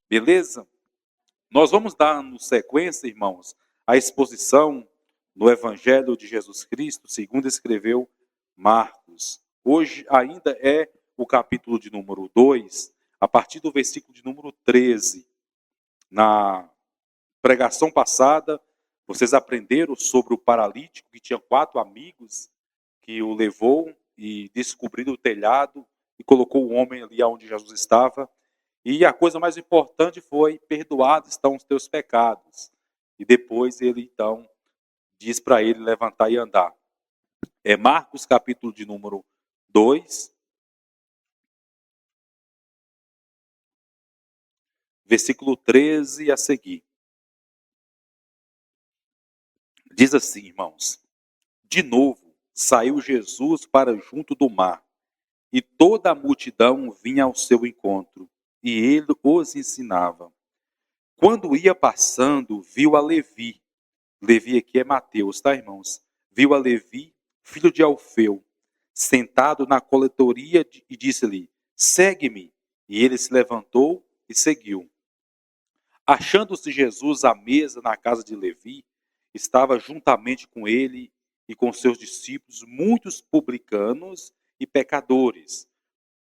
Beleza? Nós vamos dar sequência, irmãos, à exposição no Evangelho de Jesus Cristo, segundo escreveu Marcos. Hoje ainda é o capítulo de número 2, a partir do versículo de número 13. Na pregação passada, vocês aprenderam sobre o paralítico que tinha 4 amigos que o levou e descobriram o telhado e colocou o homem ali onde Jesus estava. E a coisa mais importante foi: perdoados estão os teus pecados. E depois ele então diz para ele levantar e andar. É Marcos capítulo de número 2, versículo 13 a seguir. Diz assim, irmãos: de novo saiu Jesus para junto do mar, e toda a multidão vinha ao seu encontro, e ele os ensinava. Quando ia passando, viu a Levi. Levi aqui é Mateus, tá, irmãos? Viu a Levi, filho de Alfeu, sentado na coletoria e disse-lhe: segue-me. E ele se levantou e seguiu. Achando-se Jesus à mesa na casa de Levi, estava juntamente com ele e com seus discípulos muitos publicanos e pecadores,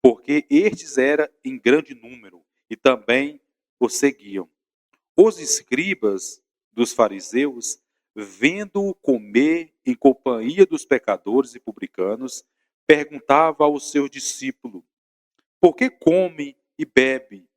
porque estes eram em grande número e também o seguiam. Os escribas dos fariseus, vendo-o comer em companhia dos pecadores e publicanos, perguntavam ao seu discípulo: por que come e bebe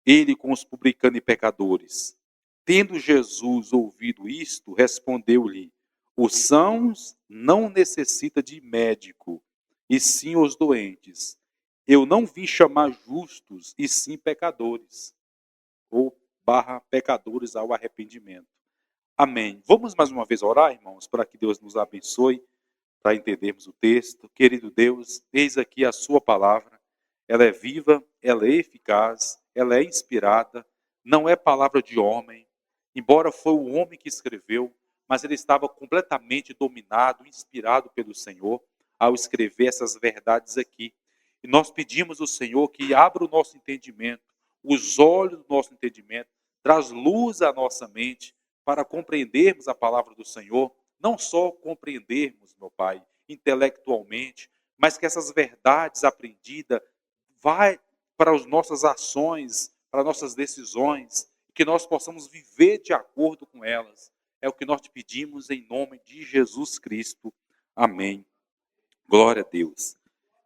ele com os publicanos e pecadores? Tendo Jesus ouvido isto, respondeu-lhe: os sãos não necessitam de médico, e sim os doentes. Eu não vim chamar justos, e sim pecadores, ou barra pecadores ao arrependimento. Amém. Vamos mais uma vez orar, irmãos, para que Deus nos abençoe, para entendermos o texto. Querido Deus, eis aqui a sua palavra. Ela é viva, ela é eficaz, ela é inspirada, não é palavra de homem. Embora foi o homem que escreveu, mas ele estava completamente dominado, inspirado pelo Senhor ao escrever essas verdades aqui. E nós pedimos ao Senhor que abra o nosso entendimento, os olhos do nosso entendimento, traz luz à nossa mente para compreendermos a palavra do Senhor, não só compreendermos, meu Pai, intelectualmente, mas que essas verdades aprendidas vai para as nossas ações, para nossas decisões, que nós possamos viver de acordo com elas. É o que nós te pedimos em nome de Jesus Cristo. Amém. Glória a Deus.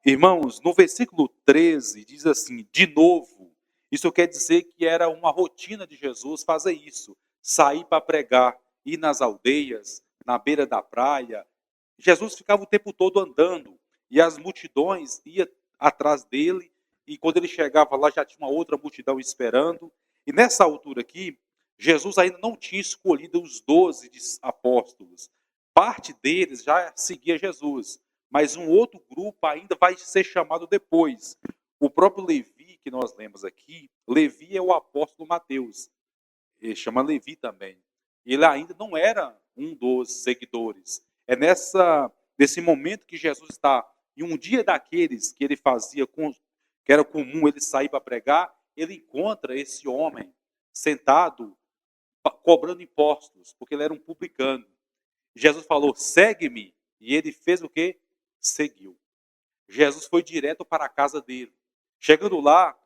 Irmãos, no versículo 13 diz assim: de novo. Isso quer dizer que era uma rotina de Jesus fazer isso, sair para pregar, ir nas aldeias, na beira da praia. Jesus ficava o tempo todo andando e as multidões iam atrás dele, e quando ele chegava lá já tinha uma outra multidão esperando. E nessa altura aqui, Jesus ainda não tinha escolhido os 12 apóstolos. Parte deles já seguia Jesus, mas um outro grupo ainda vai ser chamado depois. O próprio Levi, que nós lemos aqui, Levi é o apóstolo Mateus, ele chama Levi também. Ele ainda não era um dos seguidores. É nesse momento que Jesus está, em um dia daqueles que ele fazia, que era comum ele sair para pregar, ele encontra esse homem sentado, cobrando impostos, porque ele era um publicano. Jesus falou: segue-me. E ele fez o quê? Seguiu. Jesus foi direto para a casa dele. Chegando lá,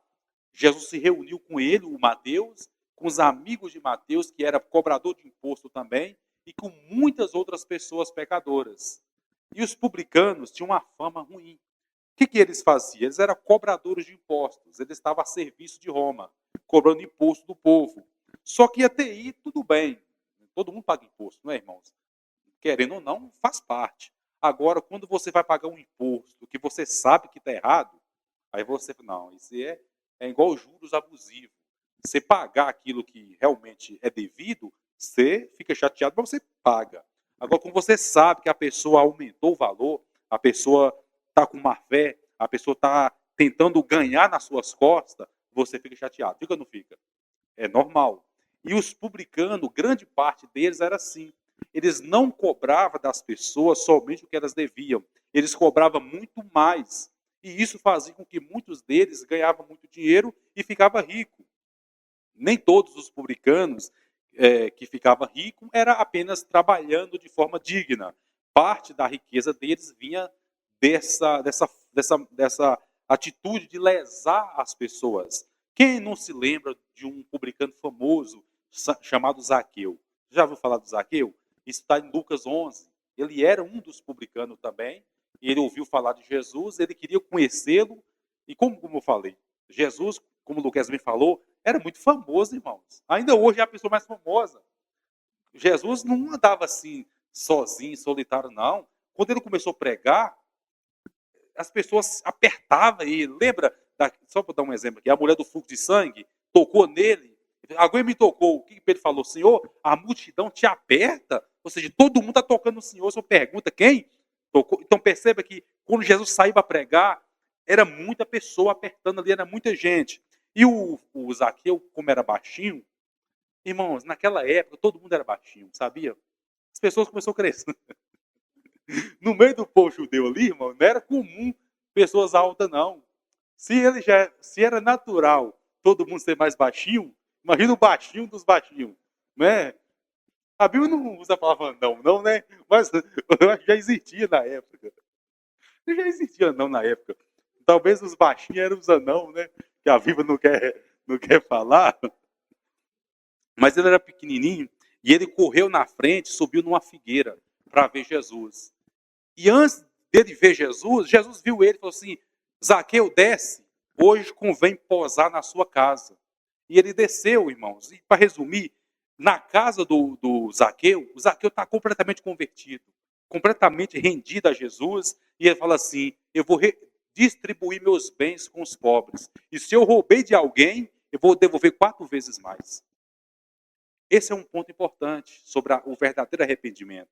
Jesus se reuniu com ele, o Mateus, com os amigos de Mateus, que era cobrador de imposto também, e com muitas outras pessoas pecadoras. E os publicanos tinham uma fama ruim. O que eles faziam? Eles eram cobradores de impostos, eles estavam a serviço de Roma, cobrando imposto do povo. Só que até aí, tudo bem. Todo mundo paga imposto, não é, irmãos? Querendo ou não, faz parte. Agora, quando você vai pagar um imposto que você sabe que está errado, aí você, não, isso é igual juros abusivos. Você pagar aquilo que realmente é devido, você fica chateado, mas você paga. Agora, quando você sabe que a pessoa aumentou o valor, a pessoa está com má fé, a pessoa está tentando ganhar nas suas costas, você fica chateado. Fica ou não fica? É normal. E os publicanos, grande parte deles era assim. Eles não cobravam das pessoas somente o que elas deviam. Eles cobravam muito mais. E isso fazia com que muitos deles ganhavam muito dinheiro e ficavam ricos. Nem todos os publicanos que ficavam ricos era apenas trabalhando de forma digna. Parte da riqueza deles vinha dessa atitude de lesar as pessoas. Quem não se lembra de um publicano famoso chamado Zaqueu? Já ouviu falar do Zaqueu? Isso está em Lucas 11. Ele era um dos publicanos também, e ele ouviu falar de Jesus, ele queria conhecê-lo, e como eu falei, Jesus, como o Lucas me falou, era muito famoso, irmãos. Ainda hoje é a pessoa mais famosa. Jesus não andava assim, sozinho, solitário, não. Quando ele começou a pregar, as pessoas apertavam ele. Lembra, só para dar um exemplo aqui, a mulher do fluxo de sangue tocou nele. Alguém me tocou. O que Pedro falou? Senhor, a multidão te aperta. Ou seja, todo mundo está tocando no Senhor. Só pergunta quem tocou. Então perceba que quando Jesus saiu para pregar, era muita pessoa apertando ali, era muita gente. E o Zaqueu, como era baixinho, irmãos, naquela época todo mundo era baixinho, sabia? As pessoas começaram a crescer. No meio do povo judeu ali, irmão, não era comum pessoas altas, não. Se era natural todo mundo ser mais baixinho, imagina o baixinho dos baixinhos, né? A Bíblia não usa a palavra não, né? Mas eu acho que já existia na época. Já existia não na época. Talvez os baixinhos eram os anão, né? Que a Bíblia não quer falar. Mas ele era pequenininho e ele correu na frente, subiu numa figueira para ver Jesus. E antes dele ver Jesus, Jesus viu ele e falou assim: Zaqueu, desce, hoje convém posar na sua casa. E ele desceu, irmãos. E para resumir, na casa do Zaqueu, o Zaqueu está completamente convertido, completamente rendido a Jesus. E ele fala assim: eu vou distribuir meus bens com os pobres. E se eu roubei de alguém, eu vou devolver 4 vezes mais. Esse é um ponto importante sobre o verdadeiro arrependimento.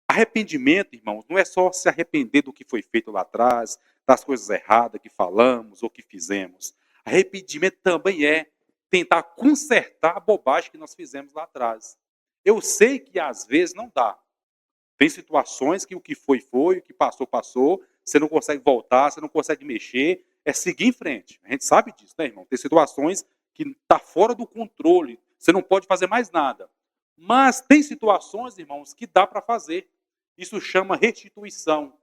Arrependimento, irmãos, não é só se arrepender do que foi feito lá atrás, das coisas erradas que falamos ou que fizemos. Arrependimento também é tentar consertar a bobagem que nós fizemos lá atrás. Eu sei que às vezes não dá. Tem situações que o que foi, o que passou, passou, você não consegue voltar, você não consegue mexer, é seguir em frente. A gente sabe disso, né, irmão? Tem situações que está fora do controle, você não pode fazer mais nada. Mas tem situações, irmãos, que dá para fazer. Isso chama restituição.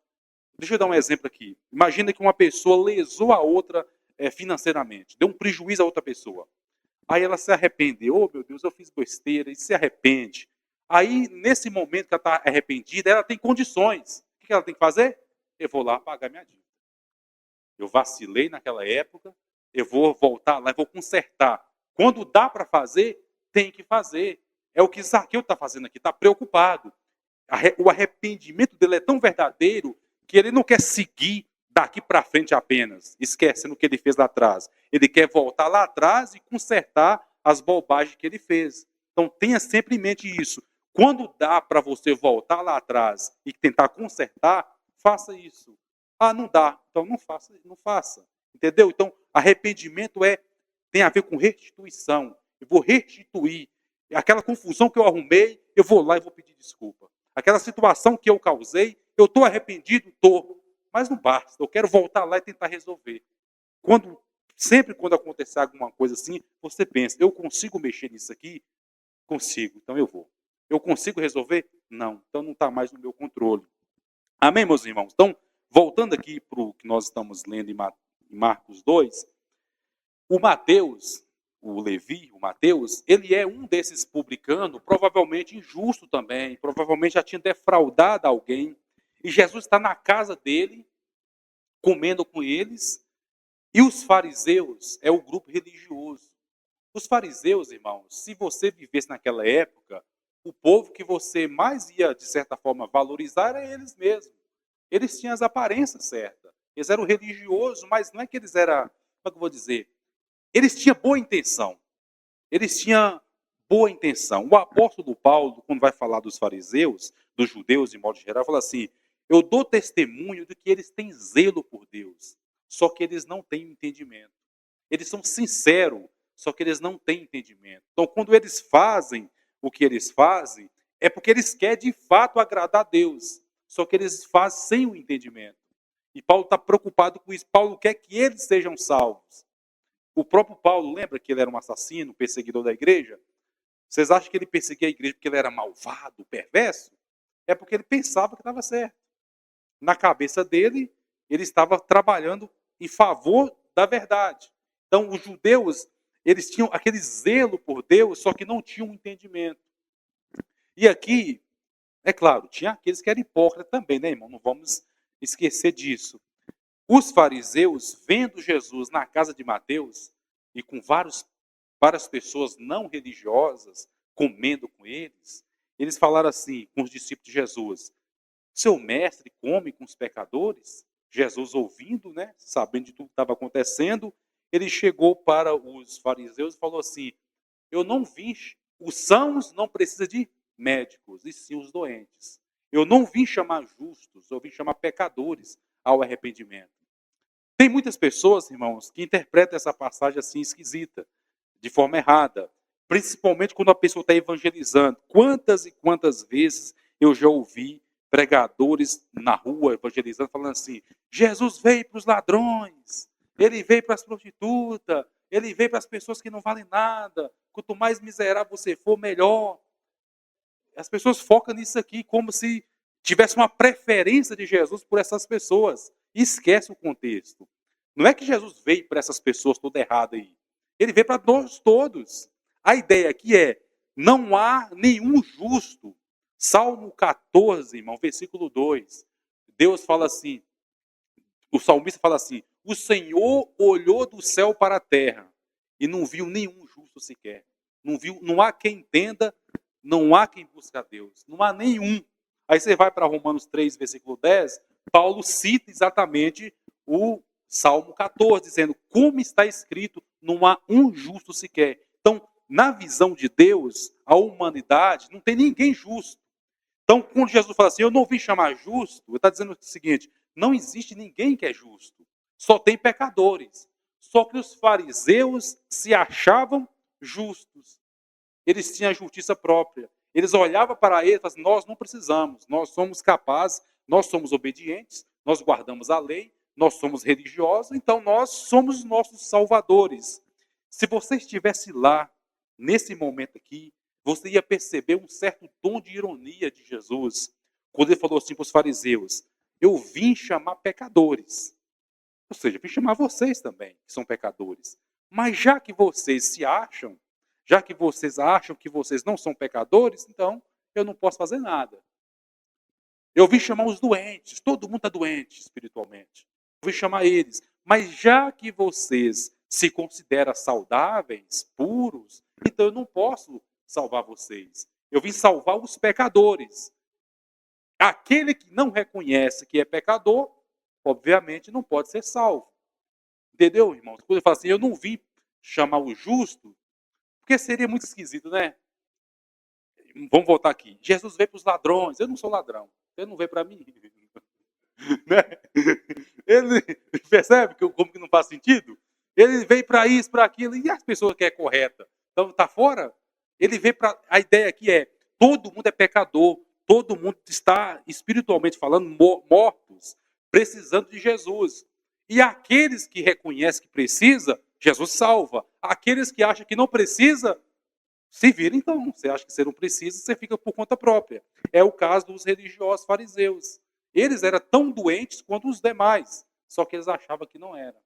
Deixa eu dar um exemplo aqui. Imagina que uma pessoa lesou a outra financeiramente, deu um prejuízo a outra pessoa. Aí ela se arrepende. Oh, meu Deus, eu fiz besteira. E se arrepende. Aí, nesse momento que ela está arrependida, ela tem condições. O que ela tem que fazer? Eu vou lá pagar minha dívida. Eu vacilei naquela época, eu vou voltar lá, eu vou consertar. Quando dá para fazer, tem que fazer. É o que Zaqueu está fazendo aqui, está preocupado. O arrependimento dele é tão verdadeiro que ele não quer seguir daqui para frente apenas, esquecendo o que ele fez lá atrás. Ele quer voltar lá atrás e consertar as bobagens que ele fez. Então tenha sempre em mente isso. Quando dá para você voltar lá atrás e tentar consertar, faça isso. Ah, não dá. Então não faça, não faça. Entendeu? Então arrependimento tem a ver com restituição. Eu vou restituir aquela confusão que eu arrumei, eu vou lá e vou pedir desculpa. Aquela situação que eu causei, eu estou arrependido? Estou. Mas não basta, eu quero voltar lá e tentar resolver. Sempre quando acontecer alguma coisa assim, você pensa, eu consigo mexer nisso aqui? Consigo, então eu vou. Eu consigo resolver? Não, então não está mais no meu controle. Amém, meus irmãos? Então, voltando aqui para o que nós estamos lendo em Marcos 2, o Mateus, o Levi, o Mateus, ele é um desses publicanos, provavelmente injusto também, provavelmente já tinha defraudado alguém, e Jesus está na casa dele, comendo com eles, e os fariseus é o grupo religioso. Os fariseus, irmãos, se você vivesse naquela época, o povo que você mais ia, de certa forma, valorizar era eles mesmos. Eles tinham as aparências certas. Eles eram religiosos, mas não é que eles eram, como é que eu vou dizer? Eles tinham boa intenção. Eles tinham boa intenção. O apóstolo Paulo, quando vai falar dos fariseus, dos judeus de modo geral, fala assim: eu dou testemunho de que eles têm zelo por Deus, só que eles não têm entendimento. Eles são sinceros, só que eles não têm entendimento. Então, quando eles fazem o que eles fazem, é porque eles querem de fato agradar a Deus, só que eles fazem sem o entendimento. E Paulo está preocupado com isso. Paulo quer que eles sejam salvos. O próprio Paulo, lembra que ele era um assassino, perseguidor da igreja? Vocês acham que ele perseguia a igreja porque ele era malvado, perverso? É porque ele pensava que estava certo. Na cabeça dele, ele estava trabalhando em favor da verdade. Então, os judeus, eles tinham aquele zelo por Deus, só que não tinham um entendimento. E aqui, é claro, tinha aqueles que eram hipócritas também, né, irmão? Não vamos esquecer disso. Os fariseus, vendo Jesus na casa de Mateus, e com várias pessoas não religiosas comendo com eles falaram assim com os discípulos de Jesus: seu mestre come com os pecadores? Jesus, ouvindo, né, sabendo de tudo que estava acontecendo, ele chegou para os fariseus e falou assim: eu não vim, os sãos não precisam de médicos, e sim os doentes. Eu não vim chamar justos, eu vim chamar pecadores ao arrependimento. Tem muitas pessoas, irmãos, que interpretam essa passagem assim esquisita, de forma errada. Principalmente quando a pessoa está evangelizando. Quantas e quantas vezes eu já ouvi pregadores na rua evangelizando, falando assim: Jesus veio para os ladrões, ele veio para as prostitutas, ele veio para as pessoas que não valem nada. Quanto mais miserável você for, melhor. As pessoas focam nisso aqui como se tivesse uma preferência de Jesus por essas pessoas. E esquece o contexto. Não é que Jesus veio para essas pessoas toda errada aí. Ele veio para nós todos. A ideia aqui é: não há nenhum justo. Salmo 14, irmão, versículo 2. Deus fala assim, o salmista fala assim: o Senhor olhou do céu para a terra e não viu nenhum justo sequer. Não há quem entenda, não há quem busque a Deus. Não há nenhum. Aí você vai para Romanos 3, versículo 10, Paulo cita exatamente o Salmo 14, dizendo: como está escrito, não há um justo sequer. Então, na visão de Deus, a humanidade não tem ninguém justo. Então, quando Jesus fala assim: eu não vim chamar justo, ele está dizendo o seguinte: não existe ninguém que é justo. Só tem pecadores. Só que os fariseus se achavam justos. Eles tinham a justiça própria. Eles olhavam para ele e falavam assim: nós não precisamos, nós somos capazes, nós somos obedientes, nós guardamos a lei, nós somos religiosos, então nós somos os nossos salvadores. Se você estivesse lá, nesse momento aqui, você ia perceber um certo tom de ironia de Jesus, quando ele falou assim para os fariseus: eu vim chamar pecadores. Ou seja, vim chamar vocês também, que são pecadores. Mas já que vocês se acham, já que vocês acham que vocês não são pecadores, então eu não posso fazer nada. Eu vim chamar os doentes, todo mundo está doente espiritualmente. Eu vim chamar eles. Mas já que vocês se consideram saudáveis, puros, então eu não posso salvar vocês. Eu vim salvar os pecadores. Aquele que não reconhece que é pecador, obviamente não pode ser salvo. Entendeu, irmãos? Quando ele fala assim: eu não vim chamar o justo, porque seria muito esquisito, né? Vamos voltar aqui. Jesus veio para os ladrões. Eu não sou ladrão. Ele não veio para mim. Né? Ele percebe como que não faz sentido? Ele veio para isso, para aquilo. E as pessoas que é correta? Então está fora? Ele veio para... A ideia aqui é: todo mundo é pecador. Todo mundo está, espiritualmente falando, mortos, precisando de Jesus. E aqueles que reconhecem que precisa, Jesus salva. Aqueles que acham que não precisa, se vira então. Você acha que você não precisa, você fica por conta própria. É o caso dos religiosos fariseus. Eles eram tão doentes quanto os demais, só que eles achavam que não era.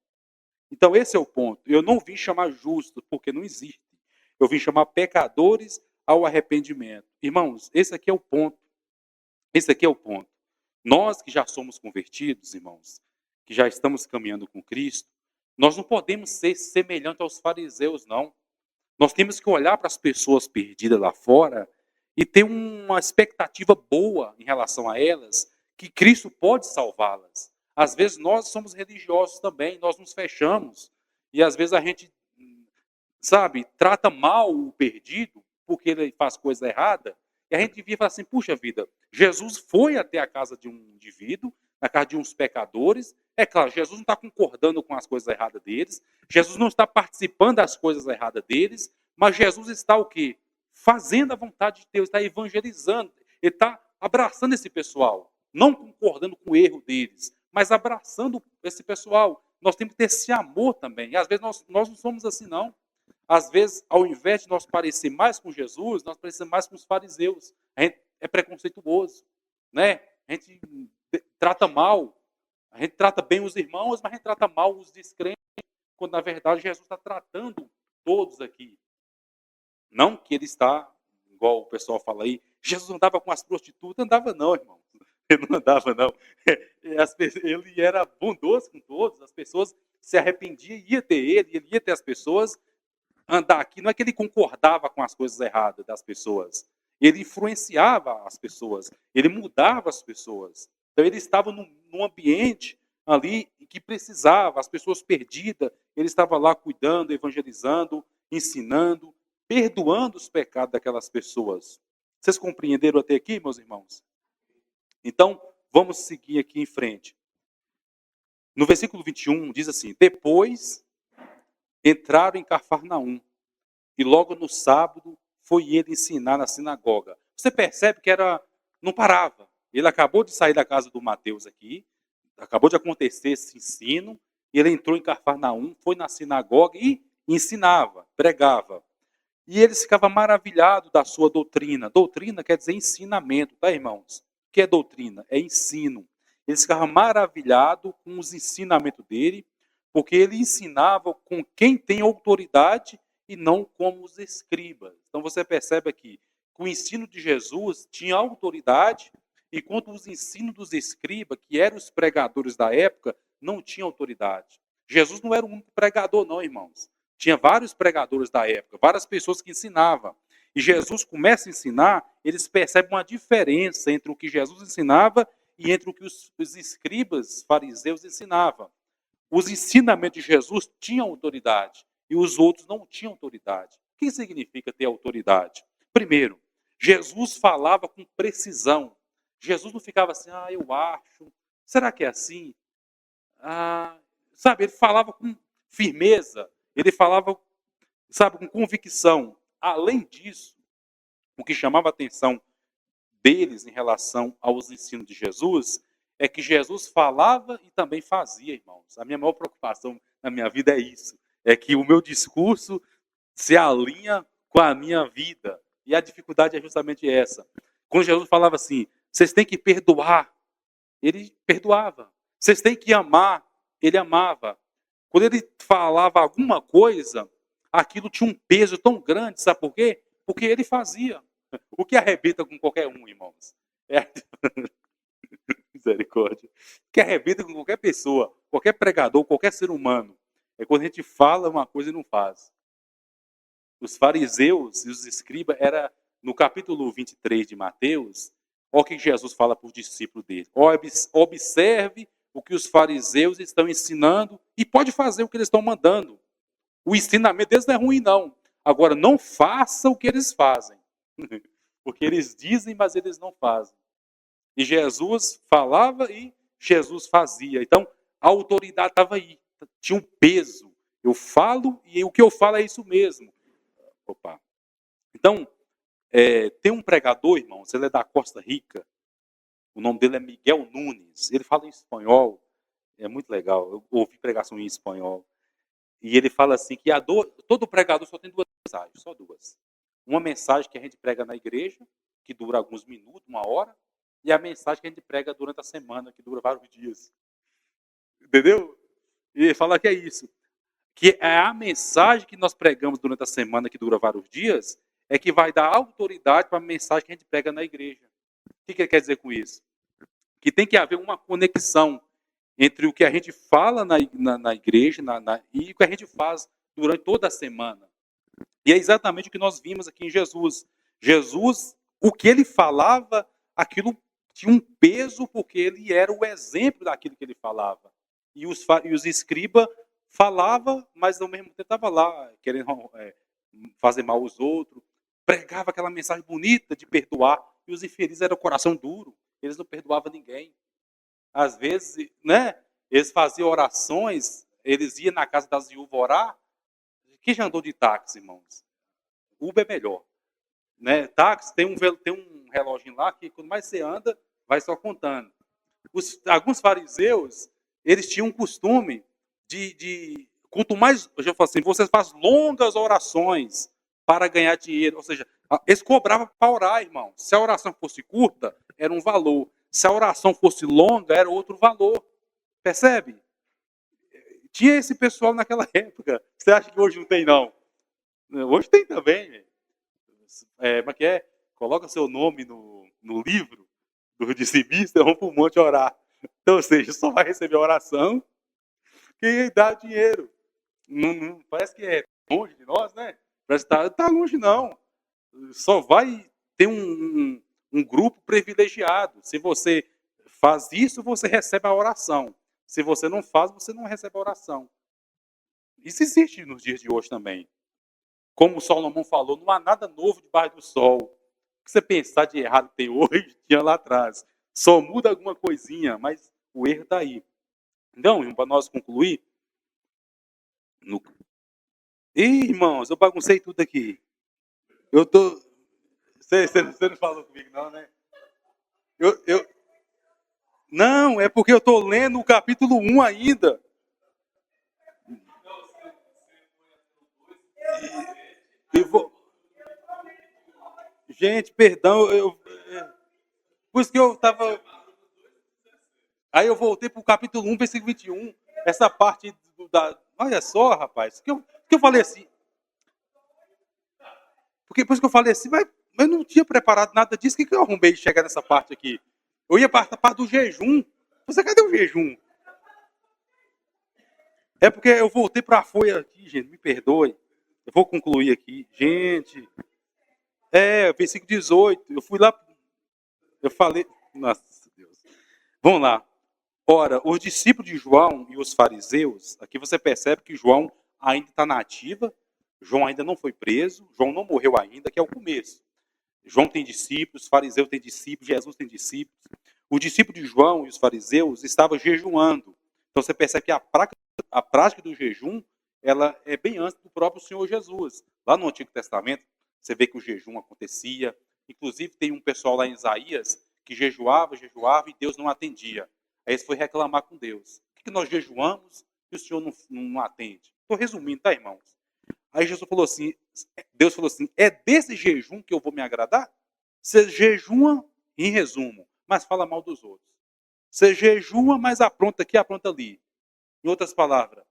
Então esse é o ponto. Eu não vim chamar justos, porque não existe. Eu vim chamar pecadores ao arrependimento. Irmãos, esse aqui é o ponto. Esse aqui é o ponto. Nós que já somos convertidos, irmãos, que já estamos caminhando com Cristo, nós não podemos ser semelhantes aos fariseus, não. Nós temos que olhar para as pessoas perdidas lá fora e ter uma expectativa boa em relação a elas, que Cristo pode salvá-las. Às vezes nós somos religiosos também, nós nos fechamos. E às vezes a gente, sabe, trata mal o perdido porque ele faz coisa errada. E a gente devia falar assim: puxa vida, Jesus foi até a casa de um indivíduo, na casa de uns pecadores. É claro, Jesus não está concordando com as coisas erradas deles. Jesus não está participando das coisas erradas deles. Mas Jesus está o quê? Fazendo a vontade de Deus, está evangelizando. Ele está abraçando esse pessoal. Não concordando com o erro deles, mas abraçando esse pessoal. nós temos que ter esse amor também. E às vezes nós não somos assim, não. Às vezes, ao invés de nós parecer mais com Jesus, nós parecemos mais com os fariseus. A gente é preconceituoso, né? A gente trata mal, a gente trata bem os irmãos, mas a gente trata mal os descrentes, quando na verdade Jesus está tratando todos aqui. Não que ele está, igual o pessoal fala aí, Jesus andava com as prostitutas. Andava não, irmão. Ele não andava, não. Ele era bondoso com todos, as pessoas se arrependiam, ia ter ele ia ter as pessoas. Andar aqui não é que ele concordava com as coisas erradas das pessoas. Ele influenciava as pessoas, ele mudava as pessoas. Então ele estava num ambiente ali que precisava, as pessoas perdidas, ele estava lá cuidando, evangelizando, ensinando, perdoando os pecados daquelas pessoas. Vocês compreenderam até aqui, meus irmãos? Então, vamos seguir aqui em frente. No versículo 21 diz assim: depois entraram em Cafarnaum, e logo no sábado foi ele ensinar na sinagoga. Você percebe que não parava. Ele acabou de sair da casa do Mateus aqui, acabou de acontecer esse ensino, e ele entrou em Cafarnaum, foi na sinagoga e ensinava, pregava. E eles ficavam maravilhados da sua doutrina. Doutrina quer dizer ensinamento, tá, irmãos? O que é doutrina? É ensino. Eles ficavam maravilhados com os ensinamentos dele, porque ele ensinava com quem tem autoridade e não como os escribas. Então você percebe aqui que o ensino de Jesus tinha autoridade, enquanto os ensinos dos escribas, que eram os pregadores da época, não tinham autoridade. Jesus não era o único pregador, não, irmãos. Tinha vários pregadores da época, várias pessoas que ensinavam. E Jesus começa a ensinar, eles percebem uma diferença entre o que Jesus ensinava e entre o que os escribas, fariseus ensinavam. Os ensinamentos de Jesus tinham autoridade e os outros não tinham autoridade. O que significa ter autoridade? Primeiro, Jesus falava com precisão. Jesus não ficava assim, eu acho, será que é assim? Sabe, ele falava com firmeza, ele falava, sabe, com convicção. Além disso, o que chamava a atenção deles em relação aos ensinos de Jesus é que Jesus falava e também fazia, irmãos. A minha maior preocupação na minha vida é isso. É que o meu discurso se alinha com a minha vida. E a dificuldade é justamente essa. Quando Jesus falava assim, vocês têm que perdoar, ele perdoava. Vocês têm que amar, ele amava. Quando ele falava alguma coisa, aquilo tinha um peso tão grande, sabe por quê? Porque ele fazia. O que arrebenta com qualquer um, irmãos? Misericórdia. O que arrebenta com qualquer pessoa, qualquer pregador, qualquer ser humano, é quando a gente fala uma coisa e não faz. Os fariseus e os escribas, era no capítulo 23 de Mateus, olha o que Jesus fala para os discípulos dele. Observe o que os fariseus estão ensinando e pode fazer o que eles estão mandando. O ensinamento deles não é ruim, não. Agora, não faça o que eles fazem. Porque eles dizem, mas eles não fazem. E Jesus falava e Jesus fazia. Então, a autoridade estava aí. Tinha um peso. Eu falo e o que eu falo é isso mesmo. Opa. Então, tem um pregador, irmãos, ele é da Costa Rica. O nome dele é Miguel Nunes. Ele fala em espanhol. É muito legal. Eu ouvi pregação em espanhol. E ele fala assim que todo pregador só tem duas mensagens, só duas. Uma mensagem que a gente prega na igreja, que dura alguns minutos, uma hora, e a mensagem que a gente prega durante a semana, que dura vários dias. Entendeu? E ele fala que é isso. Que é a mensagem que nós pregamos durante a semana, que dura vários dias, é que vai dar autoridade para a mensagem que a gente prega na igreja. O que ele quer dizer com isso? Que tem que haver uma conexão entre o que a gente fala na igreja e o que a gente faz durante toda a semana. E é exatamente o que nós vimos aqui em Jesus. Jesus, o que ele falava, aquilo tinha um peso, porque ele era o exemplo daquilo que ele falava. E os escribas falavam, mas ao mesmo tempo estavam lá, querendo fazer mal aos outros. Pregava aquela mensagem bonita de perdoar. E os infelizes eram coração duro. Eles não perdoavam ninguém. Às vezes, né? Eles faziam orações, eles iam na casa das viúvas orar. Quem já andou de táxi, irmãos? Uber é melhor. Né? Táxi tem um relógio lá que quanto mais você anda, vai só contando. Alguns fariseus, eles tinham um costume quanto mais, eu já falo assim, você faz longas orações para ganhar dinheiro. Ou seja, eles cobravam para orar, irmão. Se a oração fosse curta, era um valor. Se a oração fosse longa, era outro valor. Percebe? Tinha esse pessoal naquela época. Você acha que hoje não tem, não? Hoje tem também. Como é que é? Coloca seu nome no livro do dizimista, vamos para o monte orar. Então, ou seja, só vai receber oração quem dá dinheiro. Não, parece que é longe de nós, né? Parece que tá longe, não. Só vai ter um grupo privilegiado. Se você faz isso, você recebe a oração. Se você não faz, você não recebe a oração. Isso existe nos dias de hoje também. Como o Salomão falou, não há nada novo debaixo do sol. O que você pensar de errado tem hoje, tinha lá atrás. Só muda alguma coisinha, mas o erro está aí. Então, para nós concluir, no... Ih, irmãos, eu baguncei tudo aqui. Eu tô. Você não falou comigo, não, né? Eu... Não, é porque eu tô lendo o capítulo 1 ainda. E vou... Gente, perdão, por isso que eu tava. Aí eu voltei pro capítulo 1, versículo 21. Essa parte da. Olha só, rapaz, que eu falei assim. Porque por isso que eu falei assim, mas eu não tinha preparado nada disso. O que eu arrumei de chegar nessa parte aqui? Eu ia para a parte do jejum. Você, cadê o jejum? É porque eu voltei para a folha aqui, gente, me perdoe. Eu vou concluir aqui. Gente, versículo 18. Eu fui lá, eu falei. Nossa Deus. Vamos lá. Ora, os discípulos de João e os fariseus, aqui você percebe que João ainda está na ativa, João ainda não foi preso, João não morreu ainda, que é o começo. João tem discípulos, fariseu tem discípulos, Jesus tem discípulos. O discípulo de João e os fariseus estavam jejuando. Então você percebe que a prática do jejum, ela é bem antes do próprio Senhor Jesus. Lá no Antigo Testamento, você vê que o jejum acontecia. Inclusive tem um pessoal lá em Isaías que jejuava e Deus não atendia. Aí eles foram reclamar com Deus. Por que nós jejuamos e o Senhor não atende? Estou resumindo, tá, irmãos? Aí Jesus falou assim, Deus falou assim, é desse jejum que eu vou me agradar? Você jejua, em resumo, mas fala mal dos outros. Você jejua, mas apronta aqui, apronta ali. Em outras palavras,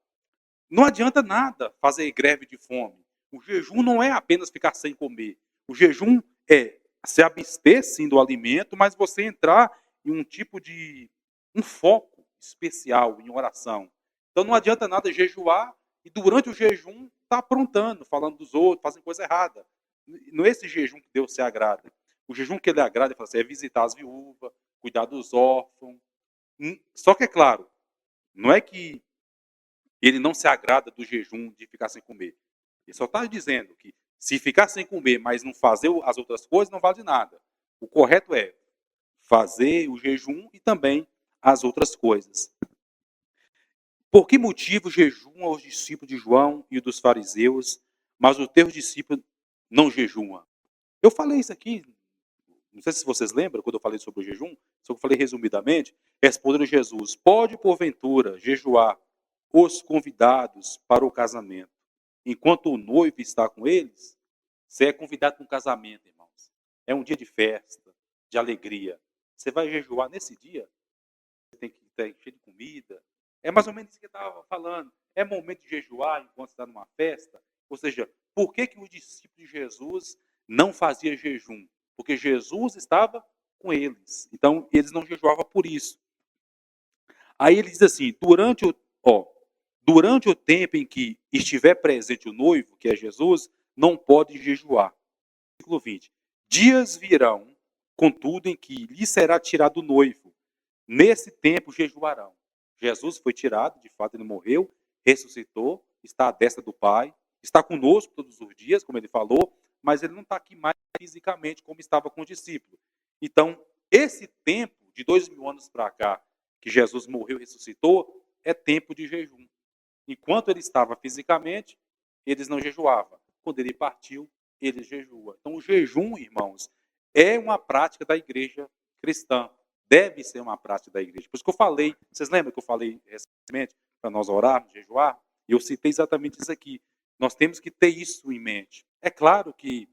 não adianta nada fazer greve de fome. O jejum não é apenas ficar sem comer. O jejum é se abster, sim, do alimento, mas você entrar em um tipo de um foco especial em oração. Então não adianta nada jejuar e durante o jejum tá aprontando, falando dos outros, fazendo coisa errada. Não é esse jejum que Deus se agrada. O jejum que ele agrada é visitar as viúvas, cuidar dos órfãos. Só que é claro, não é que ele não se agrada do jejum de ficar sem comer. Ele só está dizendo que se ficar sem comer, mas não fazer as outras coisas, não vale nada. O correto é fazer o jejum e também as outras coisas. Por que motivo jejuam os discípulos de João e dos fariseus, mas os teus discípulos não jejuam? Eu falei isso aqui, não sei se vocês lembram, quando eu falei sobre o jejum, só que eu falei resumidamente, respondeu Jesus, pode porventura jejuar os convidados para o casamento, enquanto o noivo está com eles? Você é convidado para um casamento, irmãos. É um dia de festa, de alegria. Você vai jejuar nesse dia? Você tem que estar cheio de comida. É mais ou menos isso que eu estava falando. É momento de jejuar enquanto está numa festa? Ou seja, por que os discípulos de Jesus não faziam jejum? Porque Jesus estava com eles. Então, eles não jejuavam por isso. Aí ele diz assim, durante o tempo em que estiver presente o noivo, que é Jesus, não pode jejuar. Versículo 20. Dias virão, contudo, em que lhe será tirado o noivo. Nesse tempo jejuarão. Jesus foi tirado, de fato ele morreu, ressuscitou, está à destra do Pai, está conosco todos os dias, como ele falou, mas ele não está aqui mais fisicamente como estava com os discípulos. Então, esse tempo, de 2000 anos para cá, que Jesus morreu e ressuscitou, é tempo de jejum. Enquanto ele estava fisicamente, eles não jejuavam. Quando ele partiu, eles jejuam. Então, o jejum, irmãos, é uma prática da igreja cristã. Deve ser uma prática da igreja. Por isso que eu falei, vocês lembram que eu falei recentemente? para nós orarmos, jejuar, e eu citei exatamente isso aqui. Nós temos que ter isso em mente. É claro que,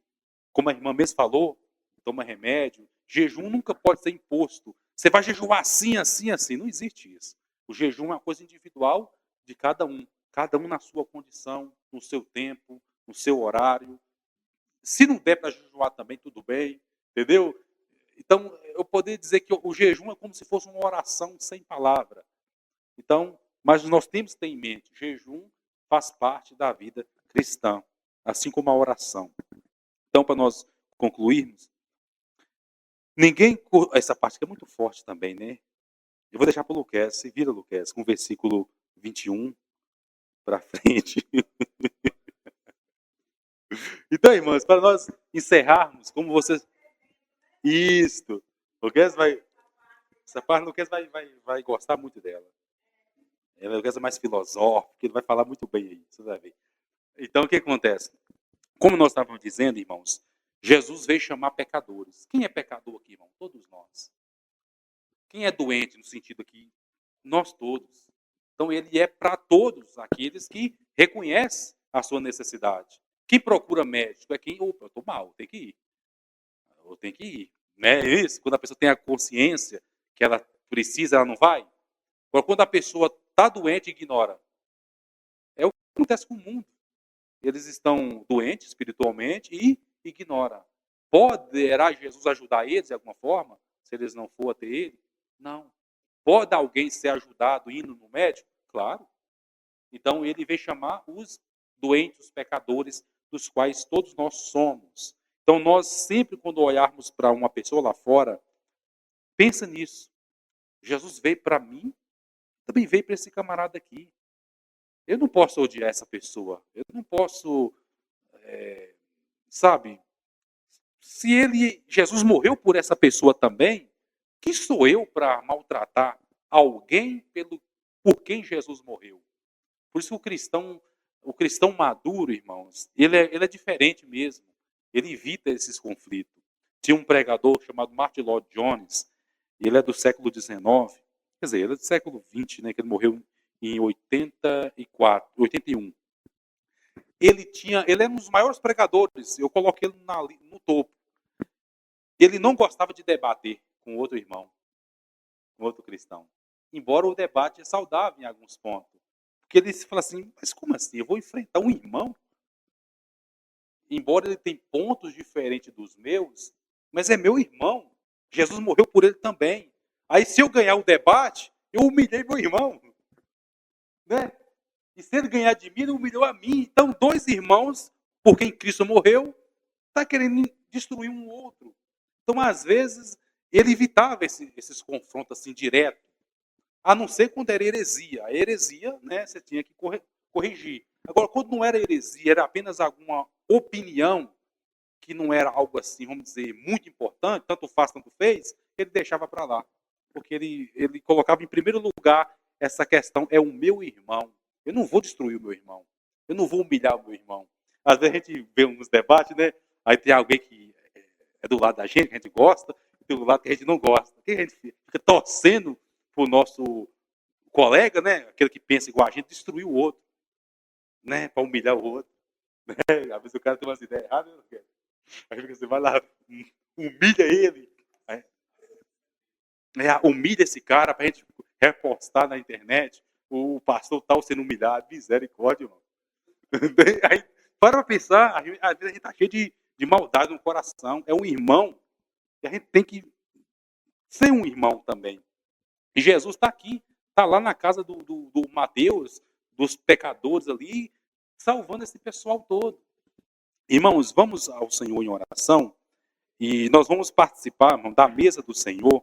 como a irmã mesmo falou, toma remédio, jejum nunca pode ser imposto. Você vai jejuar assim, assim, assim. Não existe isso. O jejum é uma coisa individual de cada um na sua condição, no seu tempo, no seu horário. Se não der para jejuar também, tudo bem, entendeu? Então, eu poderia dizer que o jejum é como se fosse uma oração sem palavra. Então, mas nós temos que ter em mente, jejum faz parte da vida cristã, assim como a oração. Então, para nós concluirmos, essa parte que é muito forte também, né? Eu vou deixar para o Luquez, se vira, Luquez, com o versículo 21 para frente. Então, irmãos, para nós encerrarmos, como vocês. Isto. Luquez vai. Essa parte, Luquez vai gostar muito dela. Ela é mais filosófica, ele vai falar muito bem aí, você vai ver. Então, o que acontece? Como nós estávamos dizendo, irmãos, Jesus veio chamar pecadores. Quem é pecador aqui, irmão? Todos nós. Quem é doente no sentido aqui? Nós todos. Então, ele é para todos aqueles que reconhecem a sua necessidade. Quem procura médico é quem, opa, eu estou mal, tem que ir. Eu tenho que ir. Né? Isso, quando a pessoa tem a consciência que ela precisa, ela não vai. Agora, quando a pessoa está doente e ignora, é o que acontece com o mundo. Eles estão doentes espiritualmente e ignoram. Poderá Jesus ajudar eles de alguma forma, se eles não for até ele? Não. Pode alguém ser ajudado indo no médico? Claro. Então ele veio chamar os doentes, os pecadores, dos quais todos nós somos. Então nós sempre, quando olharmos para uma pessoa lá fora, pensa nisso. Jesus veio para mim, também veio para esse camarada aqui. Eu não posso odiar essa pessoa. Eu não posso, sabe? Se Jesus morreu por essa pessoa também, quem sou eu para maltratar alguém por quem Jesus morreu? Por isso que o cristão maduro, irmãos, ele é diferente mesmo. Ele evita esses conflitos. Tinha um pregador chamado Martin Lloyd Jones, ele é do século XIX, quer dizer, ele é do século XX, né, que ele morreu em 81. Ele é um dos maiores pregadores, eu coloquei ele no topo. Ele não gostava de debater com outro irmão, com outro cristão. Embora o debate é saudável em alguns pontos. Porque ele fala assim, mas como assim? Eu vou enfrentar um irmão? Embora ele tenha pontos diferentes dos meus, mas é meu irmão. Jesus morreu por ele também. Aí se eu ganhar o debate, eu humilhei meu irmão. Né? E se ele ganhar de mim, ele humilhou a mim. Então, dois irmãos, por quem Cristo morreu, está querendo destruir um outro. Então, às vezes, ele evitava esses confrontos assim direto, a não ser quando era heresia. A heresia, né, você tinha que corrigir. Agora, quando não era heresia, era apenas alguma opinião, que não era algo assim, vamos dizer, muito importante, tanto faz, tanto fez, ele deixava para lá. Porque ele colocava em primeiro lugar essa questão, é o meu irmão. Eu não vou destruir o meu irmão. Eu não vou humilhar o meu irmão. Às vezes a gente vê uns debates, né? Aí tem alguém que é do lado da gente, que a gente gosta, e tem do lado que a gente não gosta. O que a gente fica torcendo pro nosso colega, né? Aquele que pensa igual a gente, destruir o outro, né? Para humilhar o outro. Né? Às vezes o cara tem umas ideias erradas, né? Aí você vai lá, humilha ele. Humilha esse cara para a gente repostar na internet. O pastor tal sendo humilhado. Misericórdia, irmão. Aí, para pensar, às vezes a gente está cheio de maldade no coração. É um irmão. E a gente tem que ser um irmão também. E Jesus está aqui. Está lá na casa do Mateus, dos pecadores ali, salvando esse pessoal todo. Irmãos, vamos ao Senhor em oração. E nós vamos participar, irmão, da mesa do Senhor.